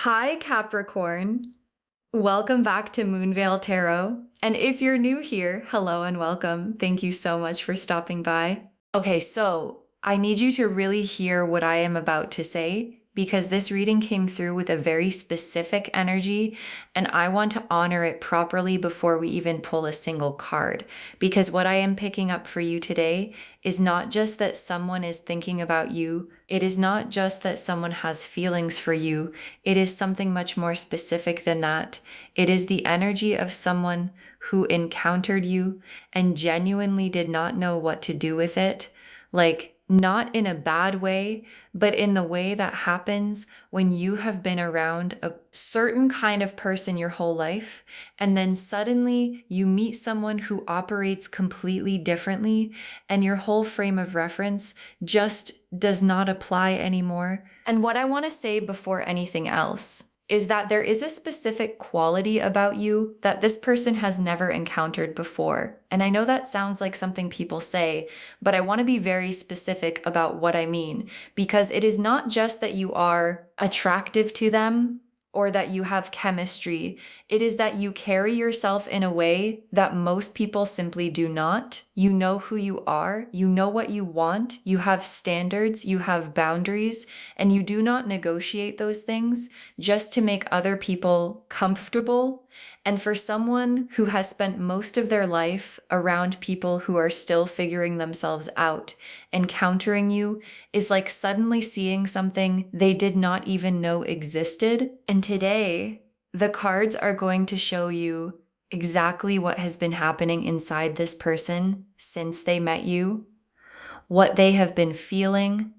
Hi, Capricorn. Welcome back to Moonveil Tarot. And if you're new here, hello and welcome. Thank you so much for stopping by. Okay, so I need you to really hear what I am about to say because this reading came through with a very specific energy and I want to honor it properly before we even pull a single card. Because what I am picking up for you today is not just that someone is thinking about you, it is not just that someone has feelings for you, it is something much more specific than that. It is the energy of someone who encountered you and genuinely did not know what to do with it. Like, not in a bad way, but in the way that happens when you have been around a certain kind of person your whole life, and then suddenly you meet someone who operates completely differently, and your whole frame of reference just does not apply anymore. And what I want to say before anything else is that there is a specific quality about you that this person has never encountered before. And I know that sounds like something people say, but I want to be very specific about what I mean, because it is not just that you are attractive to them or that you have chemistry. It is that you carry yourself in a way that most people simply do not. You know who you are, you know what you want, you have standards, you have boundaries, and you do not negotiate those things just to make other people comfortable. And for someone who has spent most of their life around people who are still figuring themselves out, encountering you is like suddenly seeing something they did not even know existed. And today, the cards are going to show you exactly what has been happening inside this person since they met you, what they have been feeling,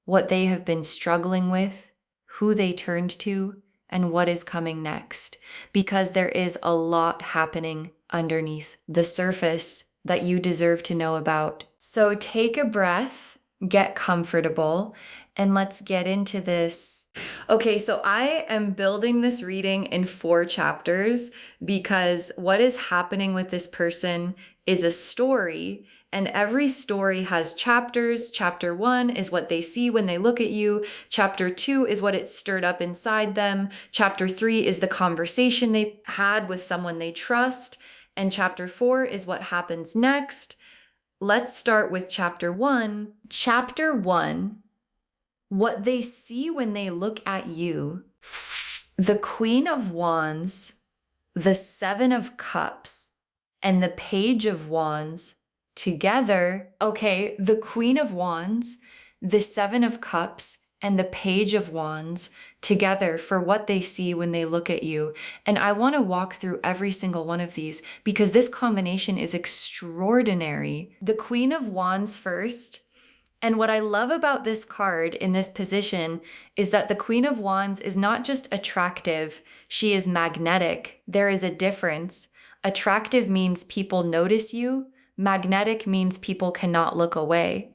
what they have been struggling with, who they turned to, and what is coming next. Because there is a lot happening underneath the surface that you deserve to know about. So take a breath, get comfortable, and let's get into this. Okay, so I am building this reading in 4 chapters because what is happening with this person is a story, and every story has chapters. Chapter 1 is what they see when they look at you. Chapter 2 is what it stirred up inside them. Chapter 3 is the conversation they had with someone they trust. And chapter 4 is what happens next. Let's start with chapter 1. Chapter 1, what they see when they look at you. The Queen of Wands, the Seven of Cups, and the Page of Wands together. Okay, the Queen of Wands, the Seven of Cups, and the Page of Wands together for what they see when they look at you. And I want to walk through every single one of these because this combination is extraordinary. The Queen of Wands first. And what I love about this card in this position is that the Queen of Wands is not just attractive, she is magnetic. There is a difference. Attractive means people notice you. Magnetic means people cannot look away.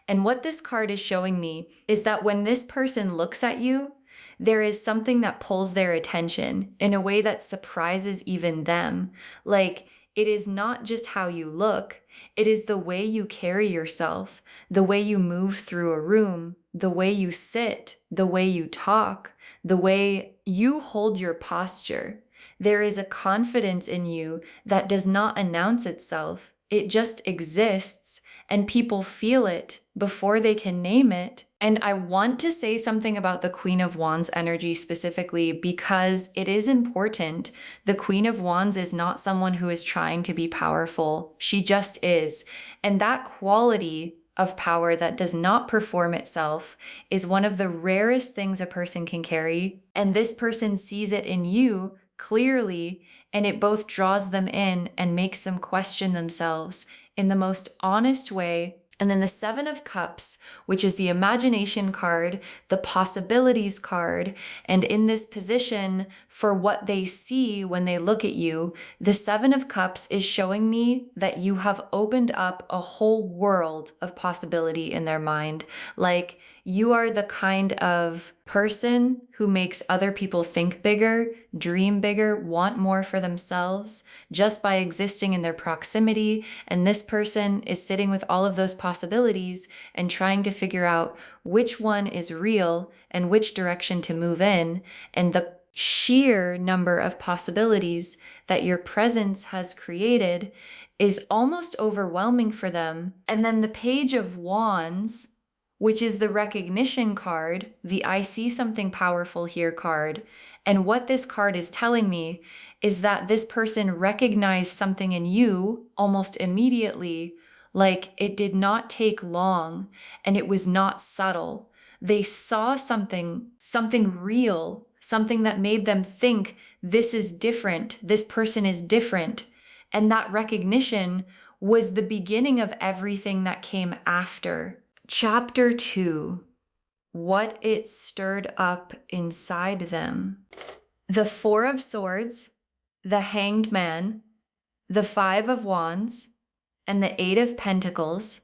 And what this card is showing me is that when this person looks at you, there is something that pulls their attention in a way that surprises even them. Like, it is not just how you look, it is the way you carry yourself, the way you move through a room, the way you sit, the way you talk, the way you hold your posture. There is a confidence in you that does not announce itself. It just exists, and people feel it before they can name it. And I want to say something about the Queen of Wands energy specifically because it is important. The Queen of Wands is not someone who is trying to be powerful. She just is. And that quality of power that does not perform itself is one of the rarest things a person can carry. And this person sees it in you clearly, and it both draws them in and makes them question themselves in the most honest way. And then the Seven of Cups, which is the imagination card, the possibilities card, and in this position for what they see when they look at you, the Seven of Cups is showing me that you have opened up a whole world of possibility in their mind. Like, you are the kind of person who makes other people think bigger, dream bigger, want more for themselves just by existing in their proximity. And this person is sitting with all of those possibilities and trying to figure out which one is real and which direction to move in. And the sheer number of possibilities that your presence has created is almost overwhelming for them. And then the Page of Wands, which is the recognition card, the I see something powerful here card. And what this card is telling me is that this person recognized something in you almost immediately, like it did not take long and it was not subtle. They saw something real, something that made them think this is different, this person is different. And that recognition was the beginning of everything that came after. Chapter 2, what it stirred up inside them. The Four of Swords, the Hanged Man, the Five of Wands, and the Eight of Pentacles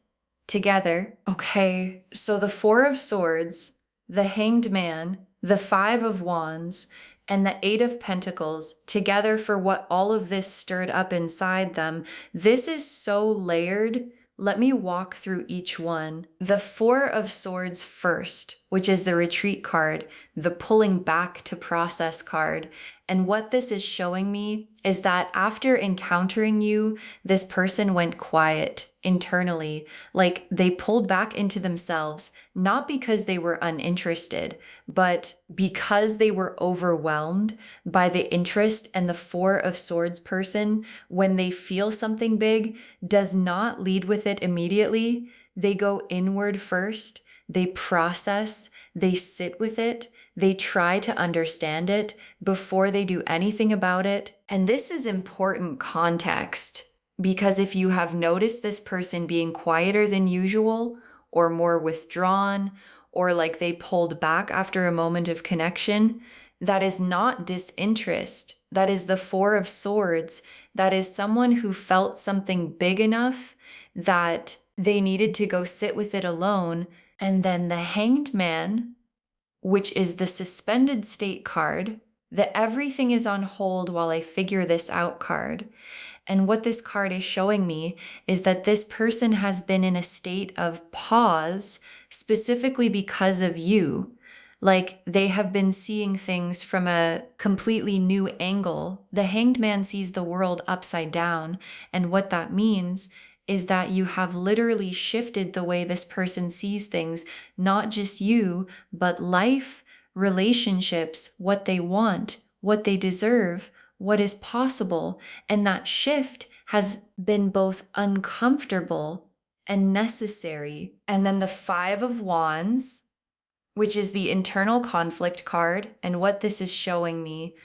together. Okay, so the Four of Swords, the Hanged Man, the Five of Wands, and the Eight of Pentacles together for what all of this stirred up inside them. This is so layered. Let me walk through each one. The Four of Swords first, which is the retreat card, the pulling back to process card. And what this is showing me is that after encountering you, this person went quiet internally, like they pulled back into themselves, not because they were uninterested, but because they were overwhelmed by the interest. And the Four of Swords person, when they feel something big, does not lead with it immediately. They go inward first, they process, they sit with it, they try to understand it before they do anything about it. And this is important context, because if you have noticed this person being quieter than usual or more withdrawn, or like they pulled back after a moment of connection, that is not disinterest. That is the Four of Swords. That is someone who felt something big enough that they needed to go sit with it alone. And then the Hanged Man, which is the suspended state card, the everything is on hold while I figure this out card. And what this card is showing me is that this person has been in a state of pause specifically because of you. Like they have been seeing things from a completely new angle. The Hanged Man sees the world upside down. And what that means is that you have literally shifted the way this person sees things, not just you, but life, relationships, what they want, what they deserve, what is possible. And that shift has been both uncomfortable and necessary. And then the Five of Wands, which is the internal conflict card. And what this is showing me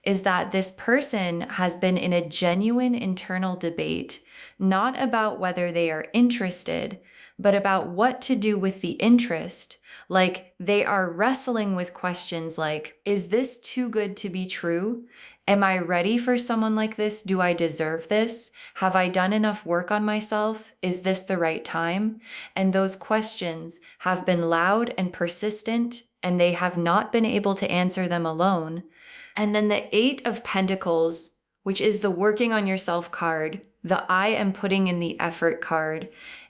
is that this person has been in a genuine internal debate, not about whether they are interested, but about what to do with the interest. Like they are wrestling with questions like, is this too good to be true? Am I ready for someone like this? Do I deserve this? Have I done enough work on myself? Is this the right time? And those questions have been loud and persistent, and they have not been able to answer them alone. And then the Eight of Pentacles, which is the working on yourself card, the I am putting in the effort card.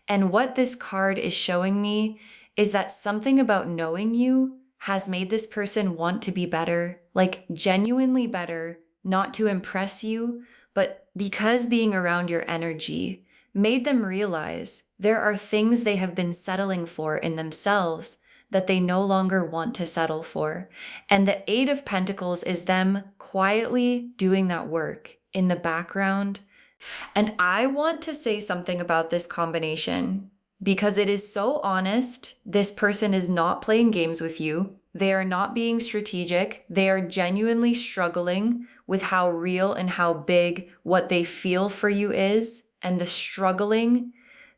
And what this card is showing me is that something about knowing you has made this person want to be better, like genuinely better, not to impress you, but because being around your energy made them realize there are things they have been settling for in themselves that they no longer want to settle for. And the Eight of Pentacles is them quietly doing that work in the background. And I want to say something about this combination because it is so honest. This person is not playing games with you. They are not being strategic. They are genuinely struggling with how real and how big what they feel for you is, and the struggling.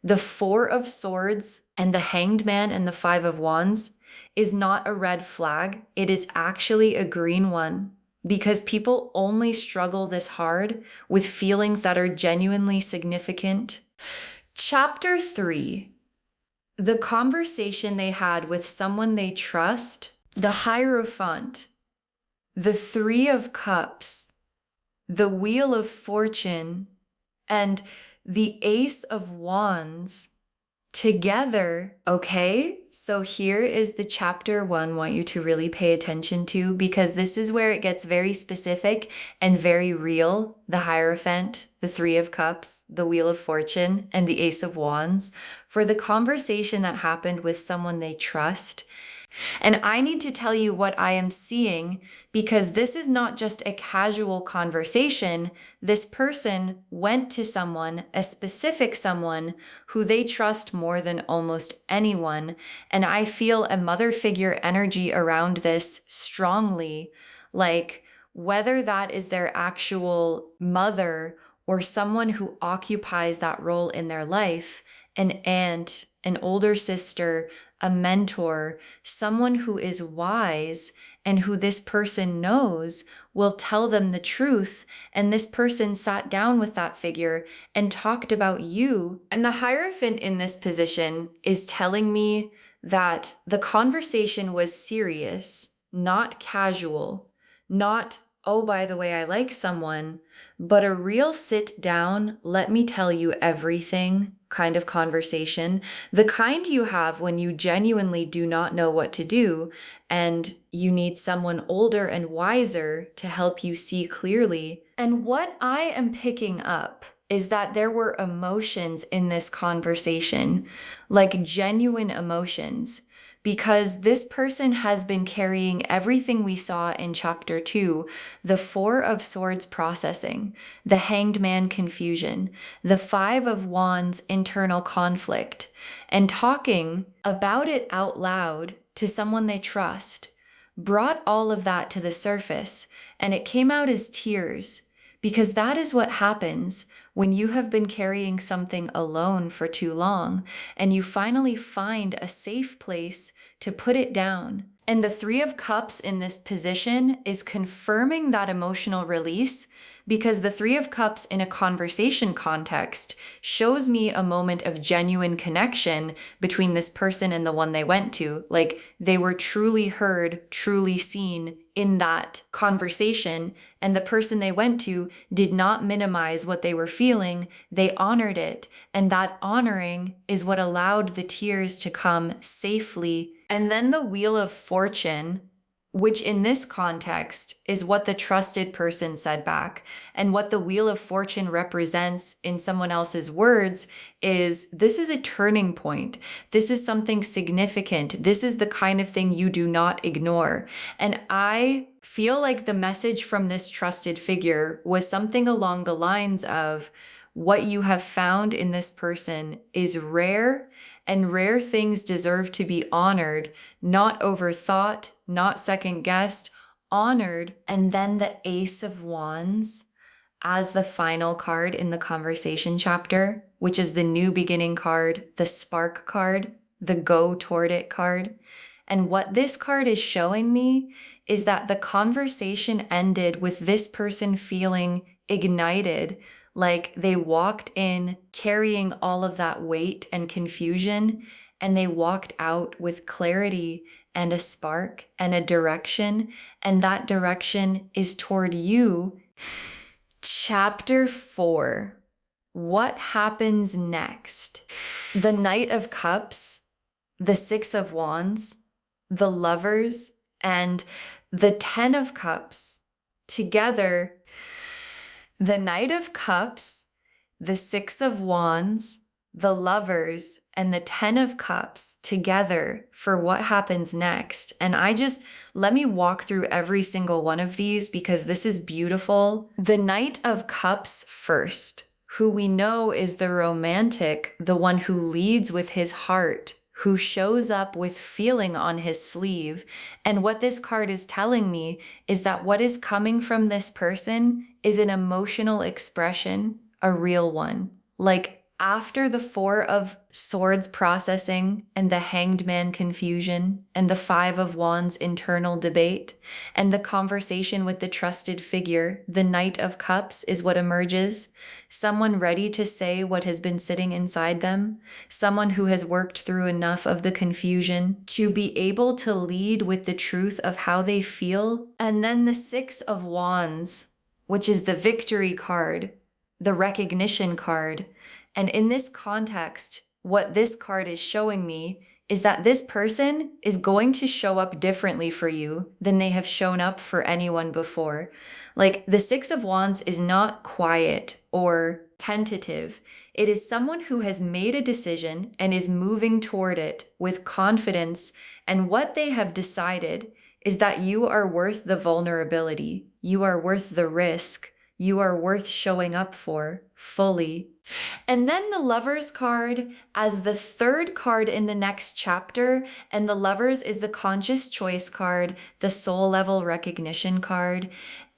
The Four of Swords and the Hanged Man and the Five of Wands is not a red flag. It is actually a green one, because people only struggle this hard with feelings that are genuinely significant. Chapter 3, the conversation they had with someone they trust the Hierophant, the Three of Cups, the Wheel of Fortune, and the Ace of Wands together. Okay, so here is the chapter 1 I want you to really pay attention to, because this is where it gets very specific and very real. The Hierophant, the Three of Cups, the Wheel of Fortune, and the Ace of Wands for the conversation that happened with someone they trust. And I need to tell you what I am seeing, because this is not just a casual conversation. This person went to someone, a specific someone who they trust more than almost anyone. And I feel a mother figure energy around this strongly, like whether that is their actual mother or someone who occupies that role in their life, an aunt, an older sister, a mentor, someone who is wise and who this person knows will tell them the truth. And this person sat down with that figure and talked about you. And the Hierophant in this position is telling me that the conversation was serious, not casual, not, oh, by the way, I like someone, but a real sit down, let me tell you everything kind of conversation, the kind you have when you genuinely do not know what to do and you need someone older and wiser to help you see clearly. And what I am picking up is that there were emotions in this conversation, like genuine emotions, because this person has been carrying everything we saw in chapter 2, the Four of Swords processing, the Hanged Man confusion, the Five of Wands internal conflict, and talking about it out loud to someone they trust, brought all of that to the surface, and it came out as tears, because that is what happens when you have been carrying something alone for too long and you finally find a safe place to put it down. And the Three of Cups in this position is confirming that emotional release, because the Three of Cups in a conversation context shows me a moment of genuine connection between this person and the one they went to. Like they were truly heard, truly seen in that conversation, and the person they went to did not minimize what they were feeling. They honored it, and that honoring is what allowed the tears to come safely. And then the Wheel of Fortune, which in this context is what the trusted person said back. And what the Wheel of Fortune represents in someone else's words is this is a turning point. This is something significant. This is the kind of thing you do not ignore. And I feel like the message from this trusted figure was something along the lines of what you have found in this person is rare, and rare things deserve to be honored, not overthought, not second guessed, honored. And then the Ace of Wands as the final card in the conversation chapter, which is the new beginning card, the spark card, the go toward it card. And what this card is showing me is that the conversation ended with this person feeling ignited, like they walked in carrying all of that weight and confusion, and they walked out with clarity and a spark and a direction, and that direction is toward you. Chapter 4. What happens next? The Knight of Cups, the Six of Wands, the Lovers, and the Ten of Cups together. The Knight of Cups, the Six of Wands, the Lovers, and the Ten of Cups together for what happens next. And let me walk through every single one of these because this is beautiful. The Knight of Cups first, who we know is the romantic, the one who leads with his heart, who shows up with feeling on his sleeve. And what this card is telling me is that what is coming from this person is an emotional expression, a real one. Like after the Four of Swords processing and the Hanged Man confusion and the Five of Wands internal debate and the conversation with the trusted figure, the Knight of Cups is what emerges. Someone ready to say what has been sitting inside them. Someone who has worked through enough of the confusion to be able to lead with the truth of how they feel. And then the Six of Wands, which is the victory card, the recognition card. And in this context, what this card is showing me is that this person is going to show up differently for you than they have shown up for anyone before. Like the Six of Wands is not quiet or tentative. It is someone who has made a decision and is moving toward it with confidence. And what they have decided is that you are worth the vulnerability. You are worth the risk. You are worth showing up for fully. And then the Lovers card as the third card in the next chapter, and the Lovers is the conscious choice card, the soul level recognition card.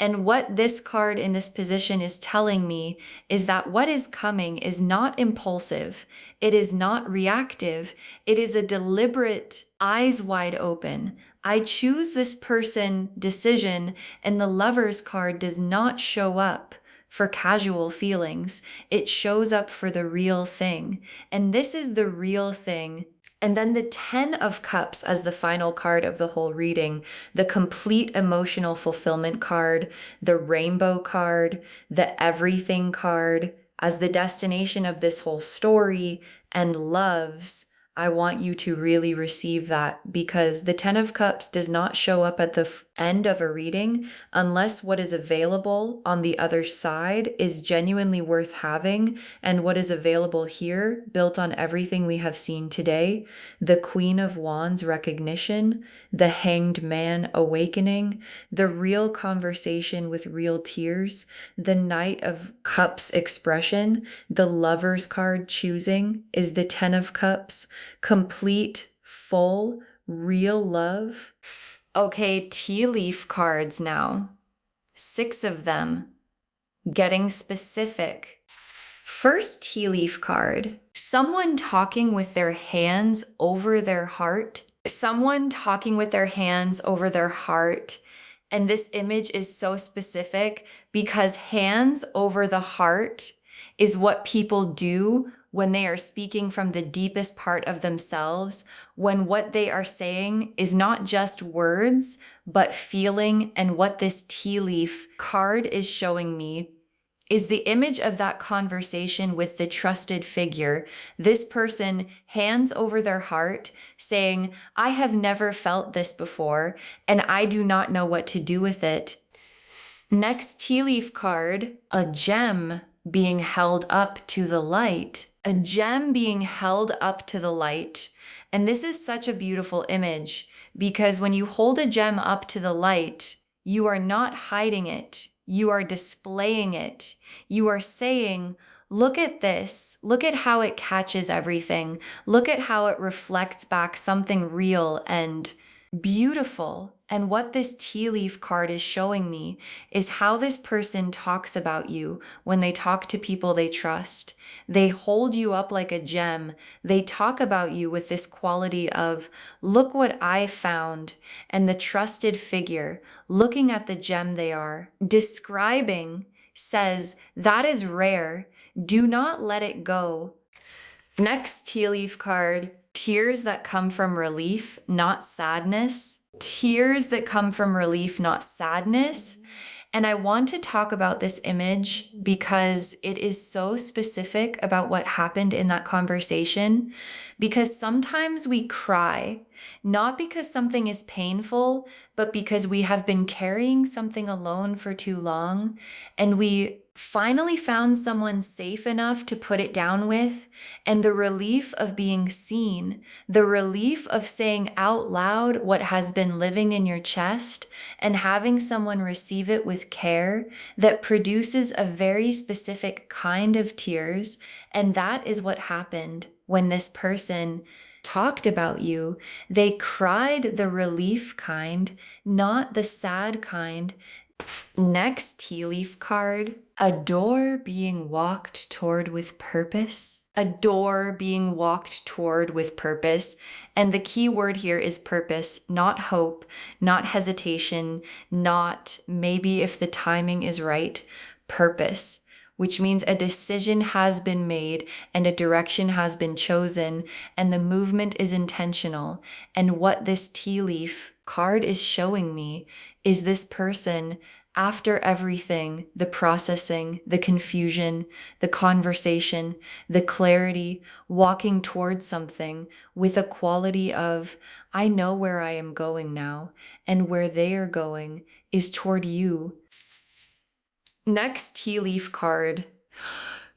And what this card in this position is telling me is that what is coming is not impulsive. It is not reactive. It is a deliberate, eyes wide open. I choose this person decision, and the Lovers card does not show up for casual feelings. It shows up for the real thing. And this is the real thing. And then the 10 of Cups as the final card of the whole reading, the complete emotional fulfillment card, the rainbow card, the everything card as the destination of this whole story, and loves. I want you to really receive that, because the 10 of Cups does not show up at the end of a reading unless what is available on the other side is genuinely worth having. And what is available here, built on everything we have seen today, the Queen of Wands recognition, the Hanged Man awakening, the real conversation with real tears, the Knight of Cups expression, the Lovers card choosing is the 10 of Cups. Complete, full, real love. Okay, tea leaf cards now. 6 of them. Getting specific. First tea leaf card. Someone talking with their hands over their heart. Someone talking with their hands over their heart. And this image is so specific because hands over the heart is what people do when they are speaking from the deepest part of themselves, when what they are saying is not just words, but feeling. And what this tea leaf card is showing me is the image of that conversation with the trusted figure. This person, hands over their heart, saying, I have never felt this before, and I do not know what to do with it. Next tea leaf card, a gem being held up to the light. A gem being held up to the light. And this is such a beautiful image, because when you hold a gem up to the light, you are not hiding it. You are displaying it. You are saying, look at this. Look at how it catches everything. Look at how it reflects back something real and beautiful. And what this tea leaf card is showing me is how this person talks about you when they talk to people they trust. They hold you up like a gem. They talk about you with this quality of, look what I found. And the trusted figure, looking at the gem they are, describing, says, that is rare. Do not let it go. Next tea leaf card, tears that come from relief, not sadness. Tears that come from relief, not sadness. And I want to talk about this image because it is so specific about what happened in that conversation. Because sometimes we cry, not because something is painful, but because we have been carrying something alone for too long, and we finally found someone safe enough to put it down with, and the relief of being seen, the relief of saying out loud what has been living in your chest, and having someone receive it with care that produces a very specific kind of tears. And that is what happened when this person talked about you. They cried the relief kind, not the sad kind. Next tea leaf card, a door being walked toward with purpose. A door being walked toward with purpose. And the key word here is purpose, not hope, not hesitation, not maybe if the timing is right, purpose, which means a decision has been made and a direction has been chosen and the movement is intentional. And what this tea leaf card is showing me is this person, after everything, the processing, the confusion, the conversation, the clarity, walking towards something with a quality of, I know where I am going now, and where they are going is toward you. Next tea leaf card.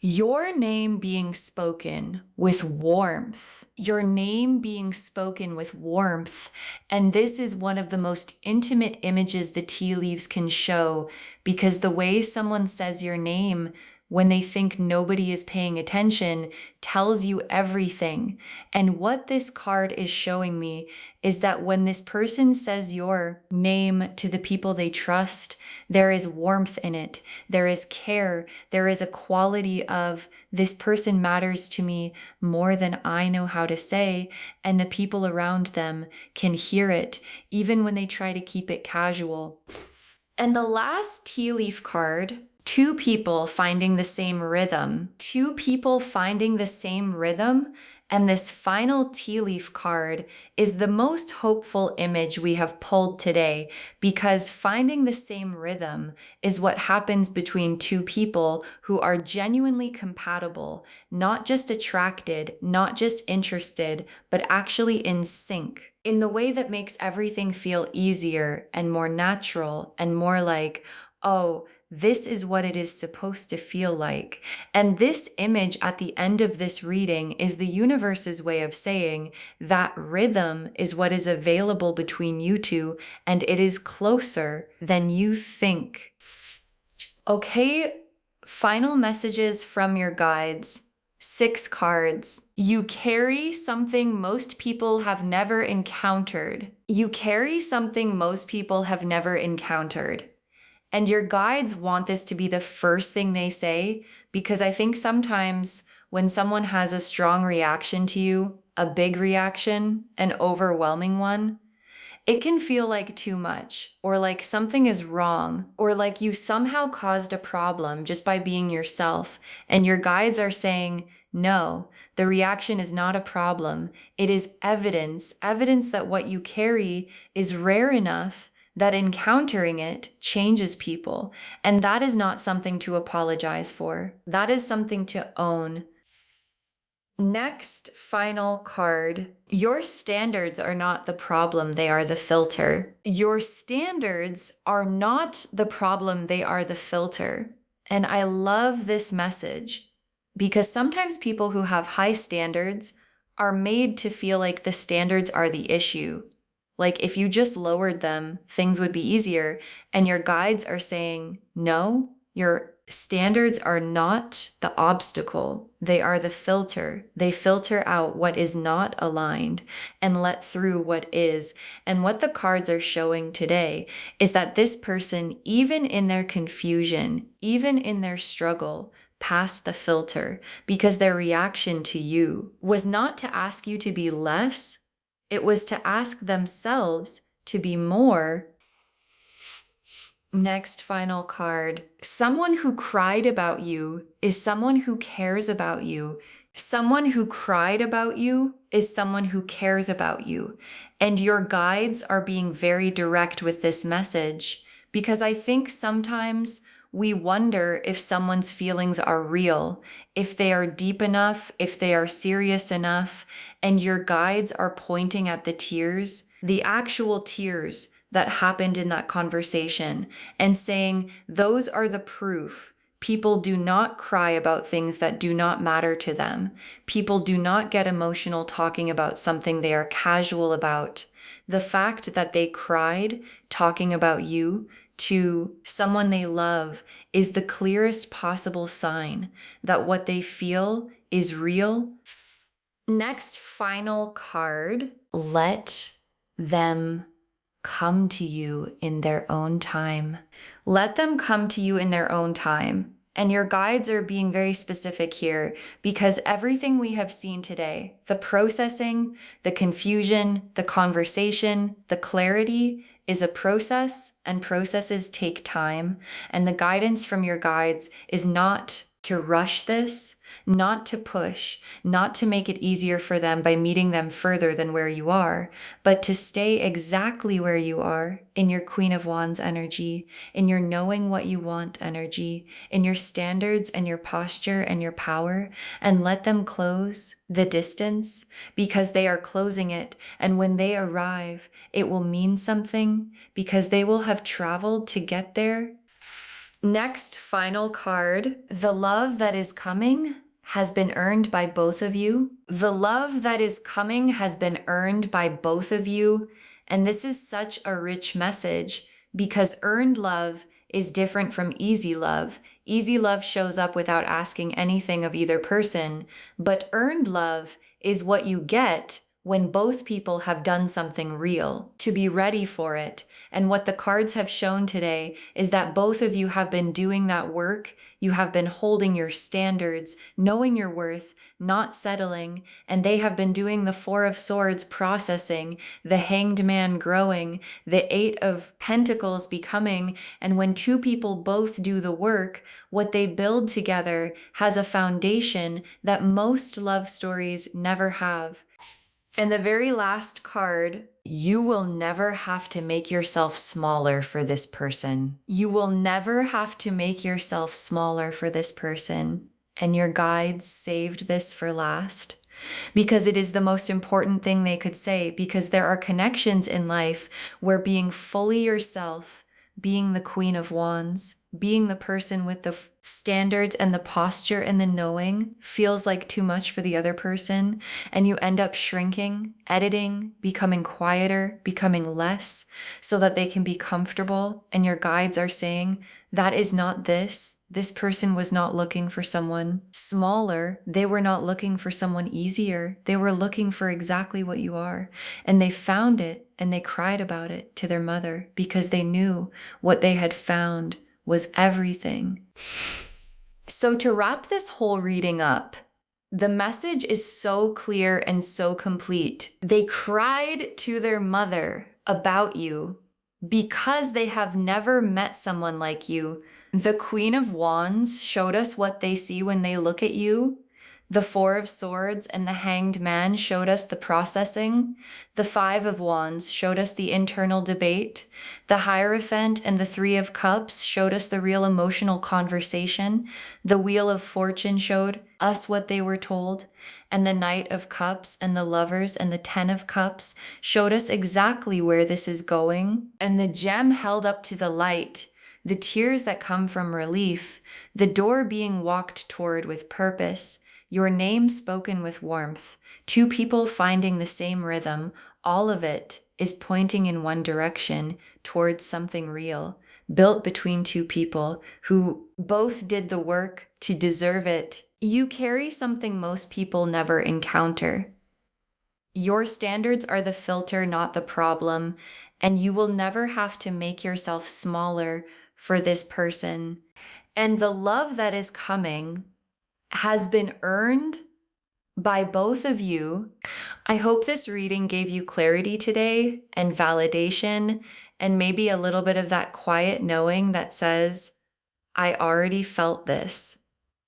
Your name being spoken with warmth. Your name being spoken with warmth. And this is one of the most intimate images the tea leaves can show, because the way someone says your name when they think nobody is paying attention tells you everything. And what this card is showing me is that when this person says your name to the people they trust, there is warmth in it. There is care. There is a quality of this person matters to me more than I know how to say, and the people around them can hear it, even when they try to keep it casual. And the last tea leaf card, two people finding the same rhythm. Two people finding the same rhythm. And this final tea leaf card is the most hopeful image we have pulled today, because finding the same rhythm is what happens between two people who are genuinely compatible, not just attracted, not just interested, but actually in sync, in the way that makes everything feel easier and more natural and more like, oh, this is what it is supposed to feel like. And this image at the end of this reading is the universe's way of saying that rhythm is what is available between you two, and it is closer than you think. Okay, final messages from your guides. 6 cards. You carry something most people have never encountered. You carry something most people have never encountered. And your guides want this to be the first thing they say, because I think sometimes when someone has a strong reaction to you, a big reaction, an overwhelming one, it can feel like too much, or like something is wrong, or like you somehow caused a problem just by being yourself. And your guides are saying, no, the reaction is not a problem. It is evidence that what you carry is rare enough that encountering it changes people. And that is not something to apologize for. That is something to own. Next, final card. Your standards are not the problem, they are the filter. Your standards are not the problem, they are the filter. And I love this message, because sometimes people who have high standards are made to feel like the standards are the issue. Like if you just lowered them, things would be easier. And your guides are saying, no, your standards are not the obstacle. They are the filter. They filter out what is not aligned and let through what is. And what the cards are showing today is that this person, even in their confusion, even in their struggle, passed the filter, because their reaction to you was not to ask you to be less. It was to ask themselves to be more. Next final card. Someone who cried about you is someone who cares about you. Someone who cried about you is someone who cares about you. And your guides are being very direct with this message, because I think sometimes we wonder if someone's feelings are real, if they are deep enough, if they are serious enough, and your guides are pointing at the tears, the actual tears that happened in that conversation, and saying, those are the proof. People do not cry about things that do not matter to them. People do not get emotional talking about something they are casual about. The fact that they cried talking about you to someone they love is the clearest possible sign that what they feel is real. Next final card, let them come to you in their own time. Let them come to you in their own time. And your guides are being very specific here because everything we have seen today, the processing, the confusion, the conversation, the clarity is a process, and processes take time. And the guidance from your guides is not to rush this, not to push, not to make it easier for them by meeting them further than where you are, but to stay exactly where you are in your Queen of Wands energy, in your knowing what you want energy, in your standards and your posture and your power, and let them close the distance because they are closing it. And when they arrive, it will mean something because they will have traveled to get there. Next, final card. The love that is coming has been earned by both of you. The love that is coming has been earned by both of you. And this is such a rich message because earned love is different from easy love. Easy love shows up without asking anything of either person, but earned love is what you get when both people have done something real, to be ready for it. And what the cards have shown today is that both of you have been doing that work. You have been holding your standards, knowing your worth, not settling, and they have been doing the Four of Swords processing, the Hanged Man growing, the Eight of Pentacles becoming, and when two people both do the work, what they build together has a foundation that most love stories never have. And the very last card, you will never have to make yourself smaller for this person. You will never have to make yourself smaller for this person. And your guides saved this for last because it is the most important thing they could say, because there are connections in life where being fully yourself, being the Queen of Wands, being the person with the standards and the posture and the knowing feels like too much for the other person, and you end up shrinking, editing, becoming quieter, becoming less so that they can be comfortable. And your guides are saying, that is not this. This person was not looking for someone smaller. They were not looking for someone easier. They were looking for exactly what you are. And they found it, and they cried about it to their mother because they knew what they had found was everything. So to wrap this whole reading up, the message is so clear and so complete. They cried to their mother about you because they have never met someone like you. The Queen of Wands showed us what they see when they look at you. The Four of Swords and the Hanged Man showed us the processing. The Five of Wands showed us the internal debate. The Hierophant and the Three of Cups showed us the real emotional conversation. The Wheel of Fortune showed us what they were told. And the Knight of Cups and the Lovers and the Ten of Cups showed us exactly where this is going. And the gem held up to the light, the tears that come from relief, the door being walked toward with purpose, your name spoken with warmth, two people finding the same rhythm, all of it is pointing in one direction towards something real, built between two people who both did the work to deserve it. You carry something most people never encounter. Your standards are the filter, not the problem, and you will never have to make yourself smaller for this person. And the love that is coming has been earned by both of you. I hope this reading gave you clarity today and validation, and maybe a little bit of that quiet knowing that says, I already felt this,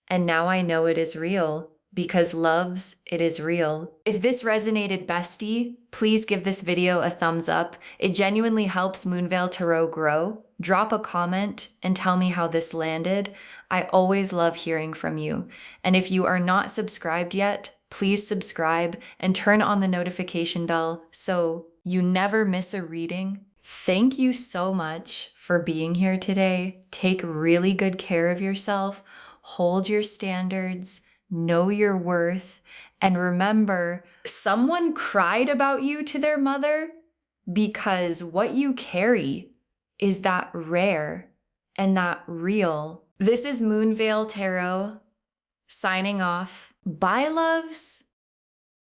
and now I know it is real because loves, it is real. If this resonated, bestie, please give this video a thumbs up. It genuinely helps Moonveil Tarot grow. Drop a comment and tell me how this landed. I always love hearing from you. And if you are not subscribed yet, please subscribe and turn on the notification bell so you never miss a reading. Thank you so much for being here today. Take really good care of yourself. Hold your standards. Know your worth. And remember, someone cried about you to their mother because what you carry is that rare and that real. This is Moonveil Tarot signing off. Bye, loves.